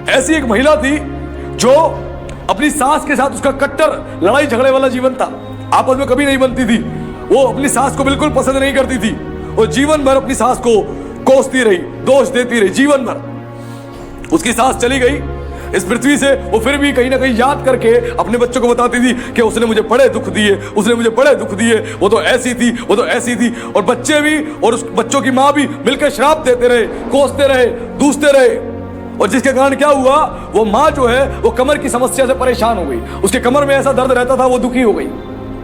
ऐसी एक महिला थी जो अपनी सास के साथ, उसका कट्टर लड़ाई झगड़े वाला जीवन था, आपस में कभी नहीं बनती थी। वो अपनी सास को बिल्कुल पसंद नहीं करती थी और जीवन भर अपनी सास को कोसती रही, दोष देती रही जीवन भर। उसकी सास चली गई इस पृथ्वी से, वो फिर भी कहीं ना कहीं याद करके अपने बच्चों को बताती थी कि उसने मुझे बड़े दुख दिए, उसने मुझे बड़े दुख दिए, वो तो ऐसी थी, वो तो ऐसी थी। और बच्चे भी और उस बच्चों की माँ भी मिलकर श्राप देते रहे, कोसते रहे, दूसते रहे। और जिसके कारण क्या हुआ, वो माँ जो है वो कमर की समस्या से परेशान हो गई। उसके कमर में ऐसा दर्द रहता था, वो दुखी हो गई,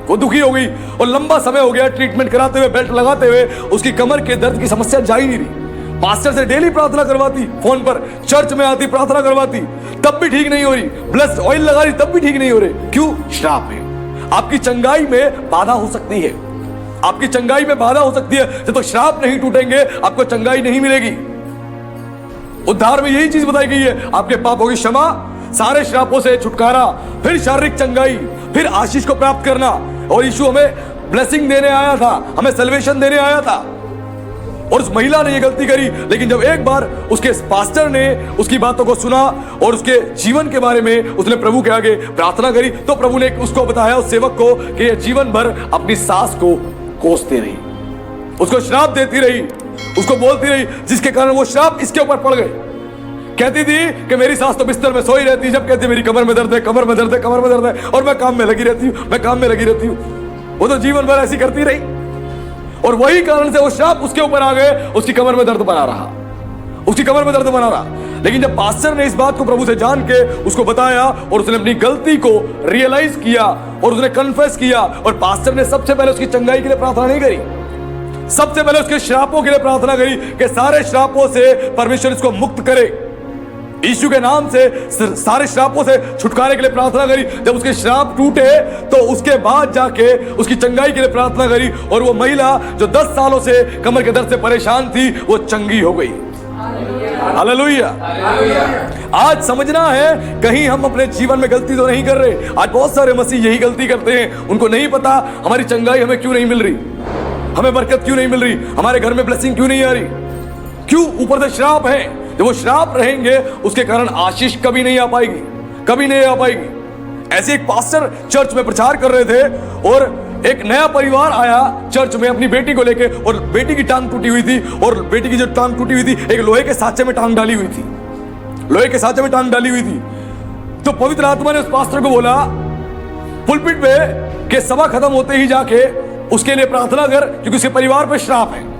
वो दुखी हो गई। और लंबा समय हो गया ट्रीटमेंट कराते हुए, बेल्ट लगाते हुए, उसकी कमर के दर्द की समस्या जा ही नहीं रही। पास्टर से डेली प्रार्थना करवाती, फोन पर चर्च में आती, प्रार्थना करवाती, तब भी ठीक नहीं हो रही। ब्लड ऑयल लगा रही, तब भी ठीक नहीं हो रही। क्यों? श्राप है। आपकी चंगाई में बाधा हो सकती है, आपकी चंगाई में बाधा हो सकती है। जब तक श्राप नहीं टूटेंगे आपको चंगाई नहीं मिलेगी। उद्धार में यही चीज बताई गई है, आपके पापों की क्षमा, सारे श्रापों से छुटकारा, फिर शारीरिक चंगाई, फिर आशीष को प्राप्त करना। और यीशु हमें ब्लेसिंग देने आया था, हमें सल्वेशन देने आया था। और उस महिला ने ये गलती करी, लेकिन जब एक बार उसके पास्टर ने उसकी बातों को सुना और उसके जीवन के बारे में उसने प्रभु के आगे प्रार्थना करी, तो प्रभु ने उसको बताया, उस सेवक को, कि ये जीवन भर अपनी सास को कोसती रही, उसको श्राप देती रही, उसको बोलती रही, जिसके कारण वो श्राप इसके ऊपर पड़ गए। कहती थी कि मेरी सास तो बिस्तर में सोई रहती, जब कहती मेरी कमर में दर्द है, कमर में दर्द है, कमर में दर्द है, और मैं काम में लगी रहती हूँ, मैं काम में लगी रहती हूँ। वो तो जीवन भर ऐसी करती रही और वही कारण से वो श्राप उसके ऊपर आ गए, उसकी कमर में दर्द बना रहा, उसकी कमर में दर्द बना रहा। लेकिन जब पास्टर ने इस बात को प्रभु से जान के उसको बताया और उसने अपनी गलती को रियलाइज किया और उसने कन्फेस किया, और पास्टर ने सबसे पहले उसकी चंगाई के लिए प्रार्थना नहीं करी, सबसे पहले उसके श्रापों के लिए प्रार्थना करी कि सारे श्रापों से परमेश्वर इसको मुक्त करे। यीशु के नाम से सारे श्रापों से छुटकारे के लिए प्रार्थना करी। जब उसके श्राप टूटे तो उसके बाद जाके उसकी चंगाई के लिए प्रार्थना करी, और वो महिला जो 10 सालों से कमर के दर्द से परेशान थी, वो चंगी हो गई। हालेलुया। आज समझना है, कहीं हम अपने जीवन में गलती तो नहीं कर रहे। आज बहुत सारे मसीह यही गलती करते हैं, उनको नहीं पता हमारी चंगाई हमें क्यों नहीं मिल रही, हमें बरकत क्यों नहीं मिल रही, हमारे घर में ब्लेसिंग क्यों नहीं आ रही। क्यों? ऊपर से श्राप है। जब वो श्राप रहेंगे उसके कारण आशीष कभी नहीं आ पाएगी, कभी नहीं आ पाएगी। ऐसे एक पास्टर चर्च में प्रचार कर रहे थे और एक नया परिवार आया चर्च में अपनी बेटी को लेके, और बेटी की टांग टूटी हुई थी, और बेटी की जो टांग टूटी हुई थी एक लोहे के सांचे में टांग डाली हुई थी, लोहे के सांचे में टांग डाली हुई थी। तो पवित्र आत्मा ने उस पास्टर को बोला पुलपिट पे कि सभा खत्म होते ही जाके उसके लिए प्रार्थना कर, क्योंकि उसके परिवार पे श्राप है।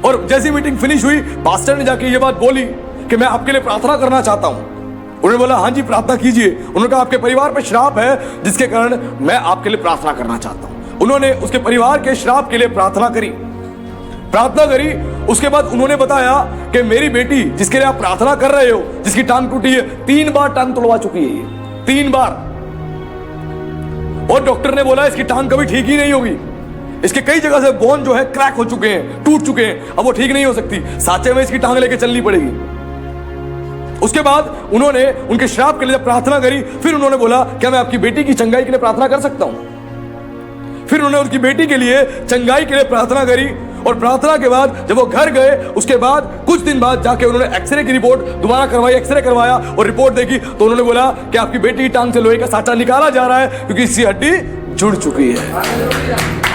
और जैसी मीटिंग फिनिश हुई, पास्टर ने जाके ये बात बोली कि मैं आपके लिए प्रार्थना करना चाहता हूं। उन्होंने बोला हाँ जी प्रार्थना कीजिए। उन्होंने कहा आपके परिवार पे श्राप है, जिसके कारण मैं आपके लिए प्रार्थना करना चाहता हूं। उन्होंने उसके परिवार के श्राप के लिए प्रार्थना करी, प्रार्थना करी। उसके बाद उन्होंने बताया कि मेरी बेटी जिसके लिए आप प्रार्थना कर रहे हो, जिसकी टांग टूटी है, 3 बार टांग तोड़वा चुकी है, ये 3 बार। और डॉक्टर ने बोला इसकी टांग कभी ठीक ही नहीं होगी, इसके कई जगह से बोन जो है क्रैक हो चुके हैं, टूट चुके हैं, अब वो ठीक नहीं हो सकती, सांचे में इसकी टांग लेके चलनी पड़ेगी। उसके बाद उन्होंने उनके श्राप के लिए प्रार्थना करी। फिर उन्होंने बोला क्या मैं आपकी बेटी की चंगाई के लिए प्रार्थना कर सकता हूं। फिर उन्होंने उनकी बेटी के लिए चंगाई के लिए प्रार्थना करी, और प्रार्थना के बाद जब वो घर गए, उसके बाद कुछ दिन बाद जाके उन्होंने एक्सरे की रिपोर्ट दोबारा करवाई, एक्सरे करवाया और रिपोर्ट देखी, तो उन्होंने बोला कि आपकी बेटी की टांग से लोहे का सांचा निकाला जा रहा है, क्योंकि इसकी हड्डी जुड़ चुकी है।